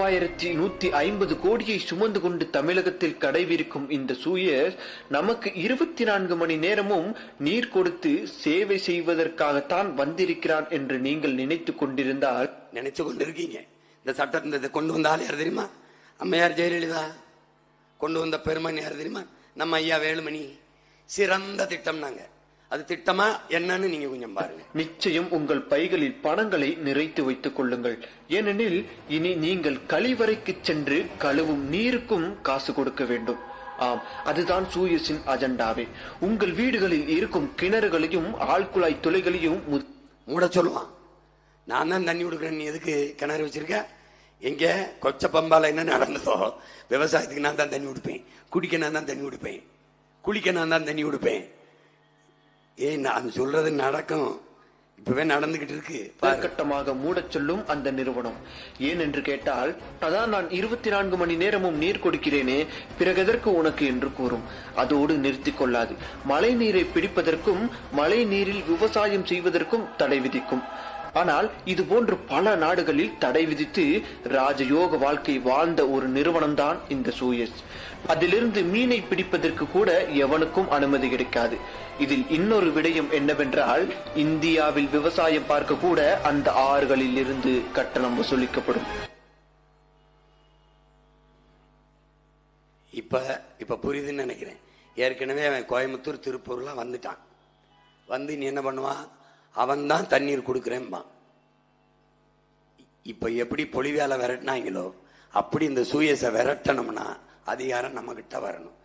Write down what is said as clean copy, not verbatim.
3150 கோடியை சுமந்து கொண்டு தமிழகத்தில் கடைவிரிக்கும் இந்த சூயஸ் நமக்கு 24 மணி நேரமும் நீர் கொடுத்து சேவை செய்வதற்காகத்தான் வந்திருக்கிறான் என்று நீங்கள் நினைத்துக் கொண்டிருக்கீங்க. இந்த சட்டத்தை கொண்டு வந்த ஆள் யார் தெரியுமா? அம்மையார் ஜெயலலிதா. கொண்டு வந்த பெருமன் யார் தெரியுமா? நம்ம ஐயா வேலுமணி. சிறந்த திட்டம். நாங்க அது திட்டமா என்னன்னு நீங்க கொஞ்சம் பாருங்க. நிச்சயம் உங்கள் பைகளில் பணங்களை நிறைத்து வைத்துக் கொள்ளுங்கள். ஏனெனில் இனி நீங்கள் கழிவறைக்கு சென்று கழுவும் நீருக்கும் காசு கொடுக்க வேண்டும். ஆம், அதுதான் சூயஸின் அஜெண்டாவே. உங்கள் வீடுகளில் இருக்கும் கிணறுகளையும் ஆழ்குழாய் துளைகளையும் மூட சொல்லுவான். நான் தான் தண்ணி கொடுக்குறேன், நீ எதுக்கு கிணறு வச்சிருக்க? எங்க கொச்ச பம்பால என்ன நடந்ததோ, விவசாயத்துக்கு நான் தான் தண்ணி கொடுப்பேன், குடிக்க நான் தான் தண்ணி கொடுப்பேன், குளிக்க நான் தான் தண்ணி கொடுப்பேன். நான் சொல்றது நடக்கும், இப்பவே நடந்துகிட்டு இருக்கு. கட்டமாக மூடச் சொல்லும் அந்த நிறுவனம். ஏன் என்று கேட்டால், அதான் நான் 24 மணி நேரமும் நீர் கொடுக்கிறேனே, பிறகு எதற்கு உனக்கு என்று கூறும். அதோடு நிறுத்திக் கொள்ளாது. மழை நீரை பிடிப்பதற்கும் மழை நீரில் விவசாயம் செய்வதற்கும் தடை விதிக்கும். ஆனால் இது போன்று பல நாடுகளில் தடை விதித்து ராஜயோக வாழ்க்கை வாழ்ந்த ஒரு நிறுவனம் தான் இந்த சூயஸ். அதிலிருந்து மீனை பிடிப்பதற்கு கூட எவனுக்கும் அனுமதி கிடைக்காது. இதில் இன்னொரு விடயம் என்னவென்றால், இந்தியாவில் விவசாயம் பார்க்க கூட அந்த ஆறுகளில் இருந்து கட்டணம் வசூலிக்கப்படும். இப்ப புரியுதுன்னு நினைக்கிறேன். ஏற்கனவே அவன் கோயம்புத்தூர் திருப்பூர்லாம் வந்துட்டான். வந்து நீ என்ன பண்ணுவான்? அவன் தான் தண்ணீர் கொடுக்கிறேன்பா. இப்ப எப்படி பொலிவேலை விரட்டினாங்களோ அப்படி இந்த சூயஸை விரட்டணும்னா அதிகாரம் நம்ம கிட்ட வரணும்.